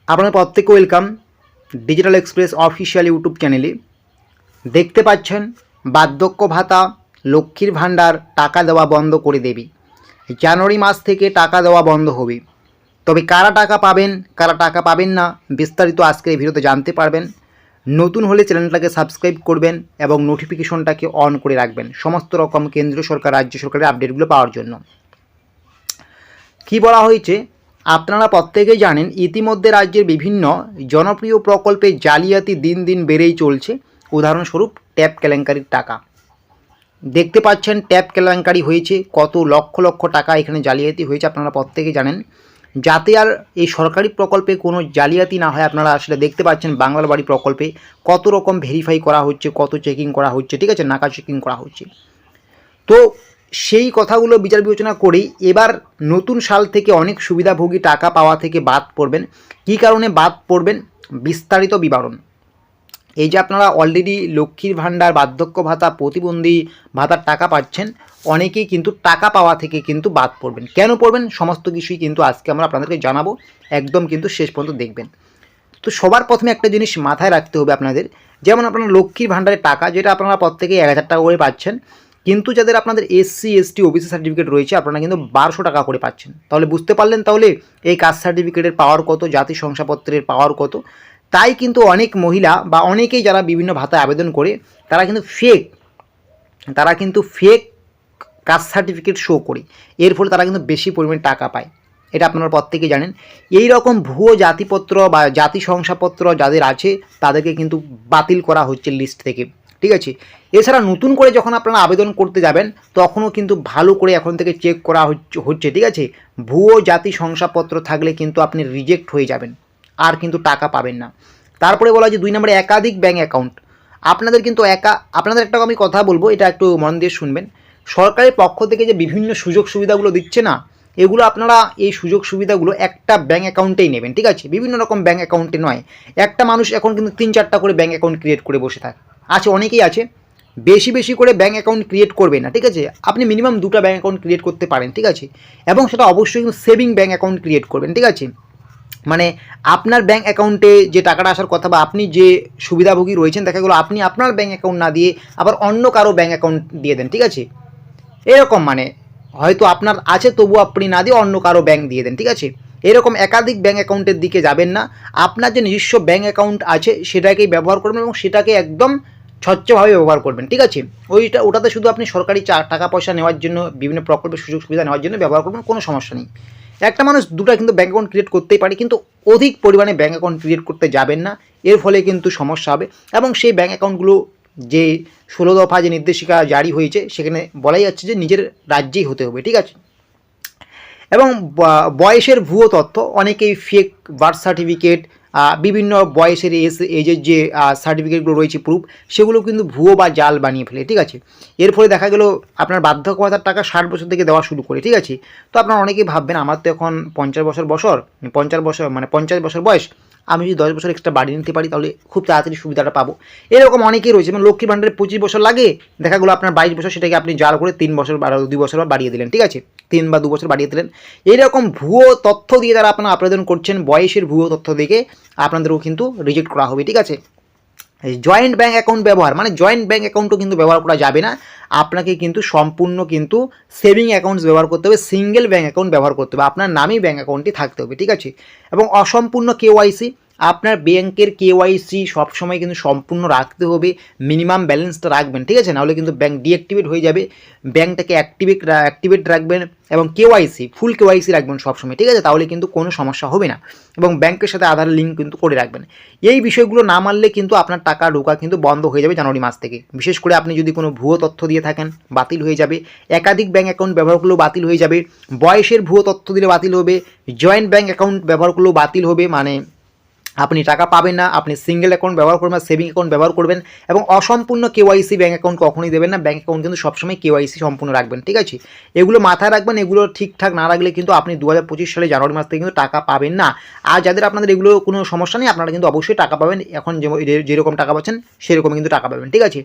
আপনাদের প্রত্যেকে welcome digital express official YouTube চ্যানেলে। দেখতে পাচ্ছেন বার্ধক্য ভাতা, লক্ষ্মীর ভাণ্ডার টাকা দেওয়া বন্ধ করে দেবে। জানুয়ারি মাস থেকে টাকা দেওয়া বন্ধ হবে। তবে কারা টাকা পাবেন, কারা টাকা পাবেন না, বিস্তারিত আজকের এই ভিডিওতে জানতে পারবেন। নতুন হলে চ্যানেলটাকে সাবস্ক্রাইব করবেন এবং নোটিফিকেশনটাকে অন করে রাখবেন সমস্ত রকম কেন্দ্রীয় সরকার, রাজ্য সরকারের আপডেটগুলো পাওয়ার জন্য। কি বলা হয়েছে আপনারা প্রত্যেকেই জানেন, ইতিমধ্যে রাজ্যের বিভিন্ন জনপ্রিয় প্রকল্পে জালিয়াতি দিন দিন বেড়েই চলছে। উদাহরণস্বরূপ ট্যাপ কেলেঙ্কারির টাকা দেখতে পাচ্ছেন, ট্যাপ কেলেঙ্কারি হয়েছে, কত লক্ষ লক্ষ টাকা এখানে জালিয়াতি হয়েছে আপনারা প্রত্যেকেই জানেন। যাতে আর এই সরকারি প্রকল্পে কোনো জালিয়াতি না হয়, আপনারা আসলে দেখতে পাচ্ছেন বাংলার বাড়ি প্রকল্পে কত রকম ভেরিফাই করা হচ্ছে, কত চেকিং করা হচ্ছে, ঠিক আছে, নাকা চেকিং করা হচ্ছে। তো সেই কথাগুলো বিচার বিবেচনা করেই এবার নতুন সাল থেকে অনেক সুবিধাভোগী টাকা পাওয়া থেকে বাদ পড়বেন। কী কারণে বাদ পড়বেন, বিস্তারিত বিবরণ। এই যে আপনারা অলরেডি লক্ষ্মীর ভাণ্ডার, বার্ধক্য ভাতা, প্রতিবন্ধী ভাতার টাকা পাচ্ছেন, অনেকেই কিন্তু টাকা পাওয়া থেকে কিন্তু বাদ পড়বেন। কেন পড়বেন সমস্ত কিছুই কিন্তু আজকে আমরা আপনাদেরকে জানাবো, একদম কিন্তু শেষ পর্যন্ত দেখবেন। তো সবার প্রথমে একটা জিনিস মাথায় রাখতে হবে আপনাদের, যেমন আপনারা লক্ষ্মীর ভাণ্ডারের টাকা যেটা আপনারা প্রত্যেকেই 1000 টাকা করে পাচ্ছেন, কিন্তু যাদের আপনাদের এসসি এসটি ওবিসি সার্টিফিকেট রয়েছে আপনারা কিন্তু 1200 টাকা করে পাচ্ছেন। তাহলে বুঝতে পারলেন তাহলে এই কাস্ট সার্টিফিকেটের পাওয়ার কত, জাতি শংসাপত্রের পাওয়ার কত। তাই কিন্তু অনেক মহিলা বা অনেকেই যারা বিভিন্ন ভাতায় আবেদন করে তারা কিন্তু ফেক কাস্ট সার্টিফিকেট শো করে, এর ফলে তারা কিন্তু বেশি পরিমাণে টাকা পায়। এটা আপনারা প্রত্যেকেই জানেন। এই রকম ভুয়ো জাতিপত্র বা জাতি শংসাপত্র যাদের আছে তাদেরকে কিন্তু বাতিল করা হচ্ছে লিস্ট থেকে, ঠিক আছে। এছাড়া নতুন করে যখন আপনারা আবেদন করতে যাবেন তখনও কিন্তু ভালো করে এখন থেকে চেক করা হচ্ছে, ঠিক আছে। ভুয়ো জাতি শংসাপত্র থাকলে কিন্তু আপনি রিজেক্ট হয়ে যাবেন, আর কিন্তু টাকা পাবেন না। তারপরে বলা যে 2 নম্বরে একাধিক ব্যাঙ্ক অ্যাকাউন্ট। আপনাদের কিন্তু আপনাদের একটা আমি কথা বলবো, এটা একটু মন দিয়ে শুনবেন। সরকারের পক্ষ থেকে যে বিভিন্ন সুযোগ সুবিধাগুলো দিচ্ছে না, এগুলো আপনারা এই সুযোগ সুবিধাগুলো একটা ব্যাঙ্ক অ্যাকাউন্টেই নেবেন, ঠিক আছে, বিভিন্ন রকম ব্যাঙ্ক অ্যাকাউন্টে নয়। একটা মানুষ এখন কিন্তু 3-4টা করে ব্যাঙ্ক অ্যাকাউন্ট ক্রিয়েট করে বসে থাকে, অনেকেই আছে। বেশি বেশি করে ব্যাঙ্ক অ্যাকাউন্ট ক্রিয়েট করবে না, ঠিক আছে। আপনি মিনিমাম 2টা ব্যাঙ্ক অ্যাকাউন্ট ক্রিয়েট করতে পারেন, ঠিক আছে, এবং সেটা অবশ্যই কিন্তু সেভিং ব্যাঙ্ক অ্যাকাউন্ট ক্রিয়েট করবেন, ঠিক আছে। মানে আপনার ব্যাঙ্ক অ্যাকাউন্টে যে টাকাটা আসার কথা বা আপনি যে সুবিধাভোগী রয়েছেন দেখা গেলো আপনি আপনার ব্যাঙ্ক অ্যাকাউন্ট না দিয়ে আবার অন্য কারো ব্যাঙ্ক অ্যাকাউন্ট দিয়ে দেন, ঠিক আছে। এরকম মানে হয়তো আপনার আছে তবু আপনি না দিয়ে অন্য কারো ব্যাঙ্ক দিয়ে দেন, ঠিক আছে। এরকম একাধিক ব্যাঙ্ক অ্যাকাউন্টের দিকে যাবেন না। আপনার যে নিজস্ব ব্যাঙ্ক অ্যাকাউন্ট আছে সেটাকেই ব্যবহার করবেন এবং সেটাকে একদম স্বচ্ছভাবে ব্যবহার করবেন, ঠিক আছে। ওটাতে শুধু আপনি সরকারি টাকা পয়সা নেওয়ার জন্য, বিভিন্ন প্রকল্পের সুযোগ সুবিধা নেওয়ার জন্য ব্যবহার করবেন, কোনো সমস্যা নেই। একটা মানুষ 2টা কিন্তু ব্যাঙ্ক অ্যাকাউন্ট ক্রিয়েট করতেই পারে, কিন্তু অধিক পরিমাণে ব্যাঙ্ক অ্যাকাউন্ট ক্রিয়েট করতে যাবেন না, এর ফলে কিন্তু সমস্যা হবে। এবং সেই ব্যাঙ্ক অ্যাকাউন্টগুলো যে 16 দফা যে নির্দেশিকা জারি হয়েছে সেখানে বলাই যাচ্ছে যে নিজের রাজ্যেই হতে হবে, ঠিক আছে। এবং বয়সের ভুয়ো তথ্য, অনেকেই ফেক বার্থ সার্টিফিকেট, বিভিন্ন বয়সের এজের যে সার্টিফিকেটগুলো রয়েছে প্রুফ, সেগুলো কিন্তু ভুয়ো বা জাল বানিয়ে ফেলে, ঠিক আছে। এর ফলে দেখা গেল আপনার বার্ধক্য ভাতার টাকা 60 বছর থেকে দেওয়া শুরু করে, ঠিক আছে। তো আপনারা অনেকেই ভাববেন আমার তো এখন 50 বছর বয়স, আমি যদি 10 বছর এক্সট্রা বাড়িয়ে নিতে পারি তাহলে খুব তাড়াতাড়ি সুবিধাটা পাবো। এরকম অনেকেই রয়েছে, মানে লক্ষ্মী ভাণ্ডারে 25 বছর লাগে, দেখা গেলো আপনার 22 বছর, সেটাকে আপনি জাল করে 3 বছর 2 বছর বাড়িয়ে দিলেন, ঠিক আছে, 3 বা 2 বছর বাড়িয়ে দিলেন। এইরকম ভুয়ো তথ্য দিয়ে যারা আপনারা আবেদন করছেন, বয়সের ভুয়ো তথ্য দেখে আপনাদেরও কিন্তু রিজেক্ট করা হবে, ঠিক আছে। জয়েন্ট ব্যাঙ্ক অ্যাকাউন্ট ব্যবহার, মানে জয়েন্ট ব্যাঙ্ক অ্যাকাউন্টও কিন্তু ব্যবহার করা যাবে না। আপনাকে কিন্তু সম্পূর্ণ কিন্তু সেভিং অ্যাকাউন্টস ব্যবহার করতে হবে, সিঙ্গেল ব্যাঙ্ক অ্যাকাউন্ট ব্যবহার করতে হবে, আপনার নামেই ব্যাঙ্ক অ্যাকাউন্টটি থাকতে হবে, ঠিক আছে। এবং অসম্পূর্ণ কেওয়াইসি, আপনার ব্যাংকের কেওয়াইসি সবসময় কিন্তু সম্পূর্ণ রাখতে হবে, মিনিমাম ব্যালেন্সটা রাখবেন, ঠিক আছে, নাহলে কিন্তু ব্যাঙ্ক ডিঅ্যাক্টিভেট হয়ে যাবে। ব্যাঙ্কটাকে অ্যাক্টিভেট রাখবেন এবং কেওয়াইসি ফুল কেওয়াইসি রাখবেন সবসময়, ঠিক আছে, তাহলে কিন্তু কোনো সমস্যা হবে না। এবং ব্যাংকের সাথে আধার লিঙ্ক কিন্তু করে রাখবেন। এই বিষয়গুলো না মানলে কিন্তু আপনার টাকা ঢোকা কিন্তু বন্ধ হয়ে যাবে জানুয়ারি মাস থেকে। বিশেষ করে আপনি যদি কোনো ভুয়ো তথ্য দিয়ে থাকেন বাতিল হয়ে যাবে, একাধিক ব্যাঙ্ক অ্যাকাউন্ট ব্যবহার করলেও বাতিল হয়ে যাবে, বয়সের ভুয়ো তথ্য দিলে বাতিল হবে, জয়েন্ট ব্যাঙ্ক অ্যাকাউন্ট ব্যবহার করলেও বাতিল হবে, মানে আপনি টাকা পাবেন না। আপনি সিঙ্গেল অ্যাকাউন্ট ব্যবহার করবেন, সেভিং অ্যাকাউন্ট ব্যবহার করবেন এবং অসম্পূর্ণ কেওয়াইসি ব্যাঙ্ক অ্যাকাউন্ট কখনোই দেবেন না। ব্যাঙ্ক অ্যাকাউন্ট কিন্তু সবসময় কেওয়াইসি সম্পূর্ণ রাখবেন, ঠিক আছে। এগুলো মাথায় রাখবেন, এগুলো ঠিকঠাক না রাখলে কিন্তু আপনি 2025 সালে জানুয়ারি মাস থেকে কিন্তু টাকা পাবেন না। আর যাদের আপনাদের এগুলো কোনো সমস্যা নেই, আপনারা কিন্তু অবশ্যই টাকা পাবেন, এখন যেরকম টাকা পাচ্ছেন সেরকম কিন্তু টাকা পাবেন, ঠিক আছে।